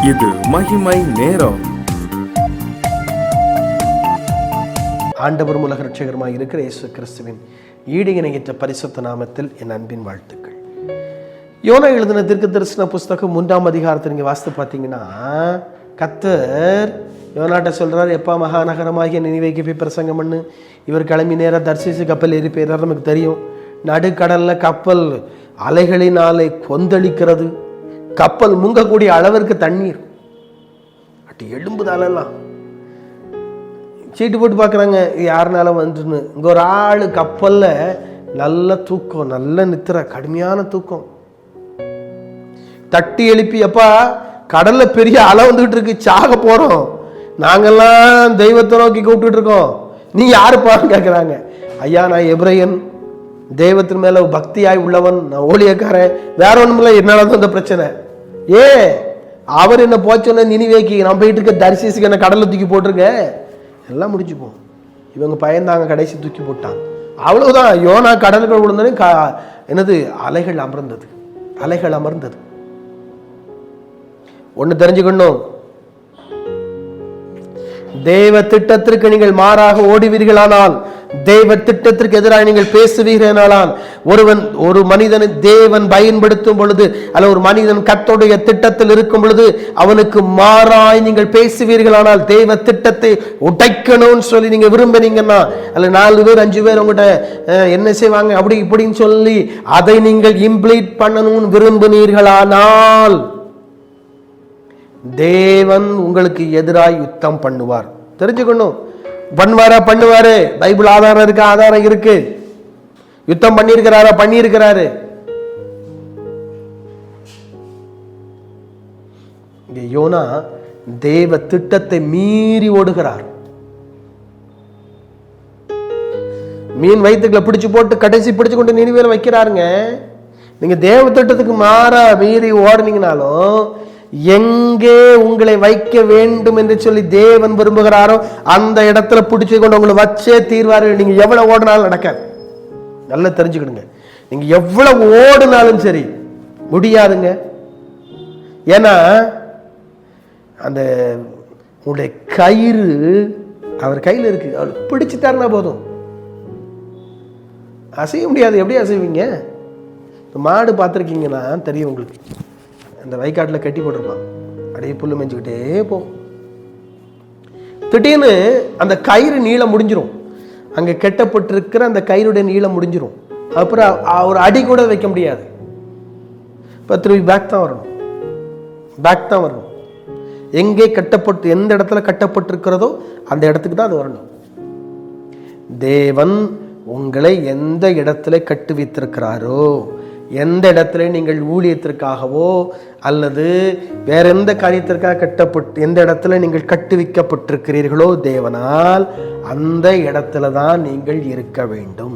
இது மகிமை நேரம். ஆண்டவர் உலக ரட்சகருமாய் இருக்கிற இயேசு கிறிஸ்துவின் ஈடு இணையற்ற பரிசுத்த நாமத்தில் என் அன்பின் வாழ்த்துக்கள். யோனா எழுதின தீர்க்கதரிசன புஸ்தகம் 3ஆம் அதிகாரத்தை நீங்கள் வாசித்து பார்த்தீங்கன்னா, கர்த்தர் யோனாட்ட சொல்றாரு, எப்பா மகாநகரமாகிய நினிவேக்கு போய் பிரசங்கம் பண்ணு. இவர் கிளம்பி நேராக தர்சீசு கப்பல் ஏறி போயிடுறாரு. நமக்கு தெரியும், நடுக்கடல்ல கப்பல் அலைகளினாலே கொந்தளிக்கிறது. கப்பல் முங்கக்கூடிய அளவிற்கு தண்ணீர் அட்டி எழும்புதாலெல்லாம். சீட்டு போட்டு பார்க்குறாங்க யாருனால வந்துன்னு. இங்கே ஒரு ஆள் கப்பலில் நல்ல தூக்கம், நல்ல நித்திர, கடுமையான தூக்கம். தட்டி எழுப்பி, அப்பா கடல்ல பெரிய அலை வந்துகிட்டு இருக்கு, சாக போறோம், நாங்கெல்லாம் தெய்வத்தை நோக்கி கூப்பிட்டு இருக்கோம், நீ யாருப்பான்னு கேட்குறாங்க. ஐயா, நான் எபிரேயன், தெய்வத்தின் மேல பக்தியாய் உள்ளவன், நான் ஊழியக்காரன், வேற ஒண்ணுமில்ல, என்னால தான் இந்த பிரச்சனை. அவர் என்ன போச்சோன்னு நினிவேக்கு நான் போயிட்டு இருக்க, தரிசிசுக்கு என்ன கடல்ல தூக்கி போட்டிருக்க, எல்லாம் முடிச்சுப்போம். இவங்க பயந்தாங்க, கடைசி தூக்கி போட்டாங்க. அவ்வளவுதான். யோனா கடலுக்குள் விழுந்தோடனே என்னது, அலைகள் அமர்ந்தது. அலைகள் அமர்ந்தது. ஒண்ணு தெரிஞ்சுக்கணும், தேவ திட்டத்திற்கு நீங்கள் மாறாக ஓடுவீர்களானால், தேவ திட்டத்திற்கு எதிராக நீங்கள் பேசுவீர்களானால், ஒரு மனிதனை தேவன் பயன்படுத்தும் பொழுது, அல்ல ஒரு மனிதன் கர்த்தருடைய திட்டத்தில் இருக்கும் பொழுது அவனுக்கு மாறாய் நீங்கள் பேசுவீர்களானால், தேவ திட்டத்தை உடைக்கணும்னு சொல்லி நீங்க விரும்பினீங்கன்னா, அல்ல 4 பேர் 5 பேர் உங்கள்கிட்ட என்ன செய்வாங்க அப்படி இப்படின்னு சொல்லி அதை நீங்கள் இம்ப்ளீட் பண்ணணும்னு விரும்பினீர்களானால், தேவன் உங்களுக்கு எதிராக யுத்தம் பண்ணுவார். தெரிஞ்சுக்கணும், பண்ணுவாரு. பைபிள் ஆதாரம் இருக்கு, ஆதாரம் இருக்கு. யுத்தம் பண்ணியிருக்கிறாரா? பண்ணியிருக்கிறாரு. யோனா தேவ திட்டத்தை மீறி ஓடுகிறார். மீன் வயிற்றுக்குள்ள பிடிச்சு போட்டு கடைசி பிடிச்சு கொண்டு நினைவேல வைக்கிறாருங்க. நீங்க தேவ திட்டத்துக்கு மாறா மீறி ஓடுனீங்கனாலும், எங்கே உங்களை வைக்க வேண்டும் என்று சொல்லி தேவன் விரும்புகிறாரோ அந்த இடத்துல பிடிச்சு கொண்டு உங்களை வச்சே தீர்வாரு. நீங்க எவ்வளவு ஓடினாலும் நடக்காது. நல்லா தெரிஞ்சுக்கிடுங்க, நீங்க எவ்வளவு ஓடினாலும் சரி முடியாதுங்க. ஏன்னா அந்த உங்களுடைய கயிறு அவர் கையில் இருக்கு, அவர் பிடிச்சுட்டாருன்னா போதும், அசைய முடியாது. எப்படி அசைவீங்க? மாடு பார்த்துருக்கீங்கன்னா தெரியும் உங்களுக்கு, அந்த வயக்காட்டில் கட்டி போட்டிருப்பாங்க, அப்படியே புல்லு மேய்ஞ்சிக்கிட்டே போகும். திடீர்னு அந்த கயிறு நீளம் முடிஞ்சிடும், அங்கே கெட்டப்பட்டிருக்கிற அந்த கயிறுடைய நீளம் முடிஞ்சிடும். அப்புறம் ஒரு அடி கூட வைக்க முடியாது. இப்போ திரும்பி பேக் தான் வரணும். எங்கே கட்டப்பட்டு, எந்த இடத்துல கட்டப்பட்டிருக்கிறதோ அந்த இடத்துக்கு தான் அது வரணும். தேவன் உங்களை எந்த இடத்துல கட்டு வைத்திருக்கிறாரோ, எந்த இடத்துல நீங்கள் ஊழியத்திற்காகவோ அல்லது வேற எந்த காரியத்திற்காக எந்த இடத்துல நீங்கள் கட்டுவிக்கப்பட்டிருக்கிறீர்களோ தேவனால், அந்த இடத்துல தான் நீங்கள் இருக்க வேண்டும்.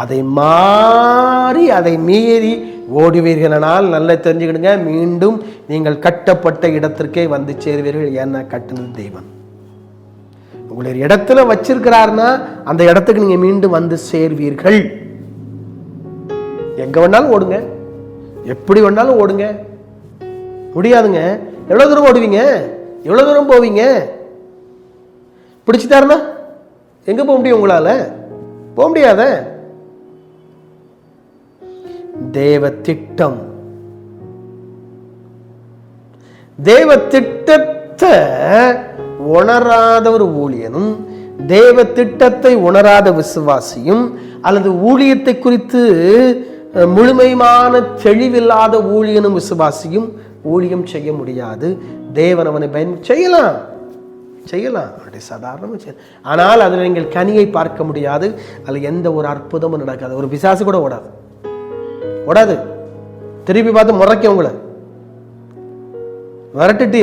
அதை மாறி அதை மீறி ஓடுவீர்களானால், நல்லா தெரிஞ்சுக்கிடுங்க, மீண்டும் நீங்கள் கட்டப்பட்ட இடத்திற்கே வந்து சேருவீர்கள். ஏன்னா கட்டுனது தேவன். உங்களை இடத்துல வச்சிருக்கிறாருன்னா அந்த இடத்துக்கு நீங்க மீண்டும் வந்து சேர்வீர்கள். எங்க வேணாலும் ஓடுங்க, எப்படி வேணாலும் ஓடுங்க, முடியாதுங்க. எவ்வளவு தூரம் ஓடுவீங்க? எவ்வளவு தூரம் போவீங்க? பிடிச்சிட்டாருன்னா எங்க போக முடியும்? உங்களால போக முடியாத. தேவ திட்டம், தேவ திட்டத்தை உணராத ஒரு ஊழியனும், தேவ திட்டத்தை உணராத விசுவாசியும், அல்லது ஊழியத்தை குறித்து முழுமையான தெளிவில்லாத ஊழியனும் விசுவாசியும் ஊழியம் செய்ய முடியாது. தேவன் அவனை செய்யலாம், அப்படி சாதாரணமாக, ஆனால் அதில் நீங்கள் கனியை பார்க்க முடியாது. அதில் எந்த ஒரு அற்புதமும் நடக்காது. ஒரு பிசாசு கூட ஓடாது. திருப்பி பார்த்து முறைக்க உங்களை விரட்டிட்டு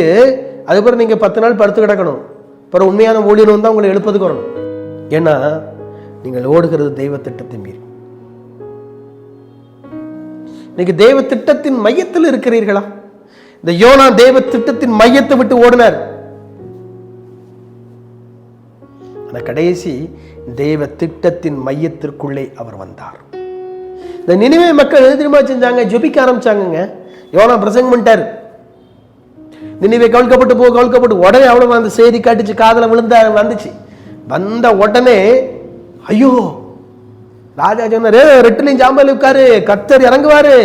அதுக்கப்புறம் நீங்க 10 நாள் படுத்து கிடக்கணும். அப்புறம் உண்மையான ஊழியனும் தான் உங்களை எழுப்பதுக்கு வரணும். ஏன்னா நீங்கள் ஓடுகிறது தெய்வ திட்டத்தை மீறி. நீங்க தெய்வ திட்டத்தின் மையத்தில் இருக்கிறீர்களா? இந்த யோனா தெய்வ திட்டத்தின் மையத்தை விட்டு ஓடினார். ஆனா கடைசி தெய்வ திட்டத்தின் மையத்திற்குள்ளே அவர் வந்தார். இந்த நினிவே மக்கள் எது தெரியுமா செஞ்சாங்க? ஜெபிக்க ஆரம்பிச்சாங்க. யோனா பிரசங்கம் பண்ணிட்டார். நினைவே கவிழ்க்கப்பட்டு உடனே அவ்வளவு அந்த செய்தி காட்டுச்சு, காதல வந்துச்சு. வந்த உடனே ஐயோ, ராஜா சொன்னாரு, ரெட்டிலையும் சாம்பல் உட்காரு, கர்த்தர் இறங்குவாரு.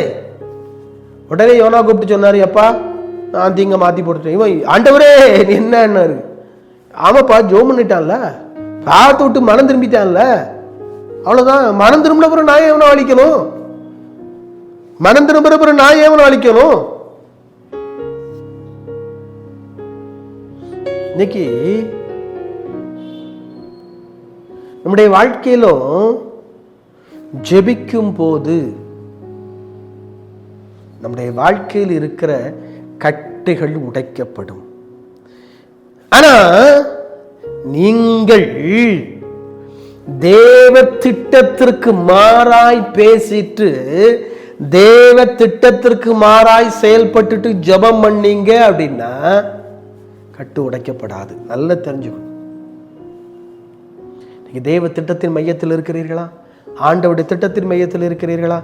உடனே யோனா கூப்பிட்டு சொன்னாரு, அப்பா நான் தீங்க மாத்தி போட்டுட்டேன். இவன் ஆண்டவரே என்னன்னாரு. ஆமாப்பா, ஜோம் பண்ணிட்டான்ல, பார்த்து விட்டு மனம் திரும்பிட்டான்ல, அவ்வளவுதான். மனம் திரும்பின பிறகு நான் எவனை அழிக்கணும்? மனம் திரும்புற பிறகு நான் எவனை அழிக்கணும்? இன்னைக்கு நம்முடைய வாழ்க்கையிலும் ஜெபிக்கும் போது நம்முடைய வாழ்க்கையில் இருக்கிற கட்டுகள் உடைக்கப்படும். ஆனா நீங்கள் தேவ திட்டத்திற்கு மாறாய் பேசிட்டு, தேவ திட்டத்திற்கு மாறாய் செயல்பட்டுட்டு ஜெபம் பண்ணீங்க அப்படின்னா கட்டு உடைக்கப்படாது. நல்லா தெரிஞ்சுக்கணும். நீங்க தேவ திட்டத்தின் மையத்தில் இருக்கிறீர்களா? ஆண்டவருடைய திட்டத்தின் மையத்தில் இருக்கிறீர்களா?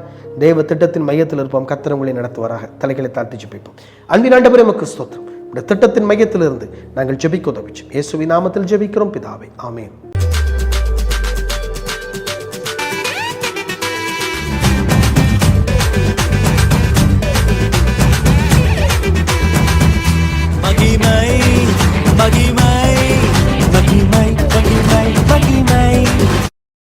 தேவ திட்டத்தின் மையத்தில் இருப்போம். கர்த்தர் உங்களை நடத்துவாராக. தலைகளை தாழ்த்தி ஜெபிப்போம். அன்பின் ஆண்டவரே, உமக்கு ஸ்தோத்திரம். திட்டத்தின் மையத்தில் இருந்து நாங்கள் ஜெபிக்க உதவிச்சோம். இயேசுவின் நாமத்தில் ஜெபிக்கிறோம் பிதாவே, ஆமென்.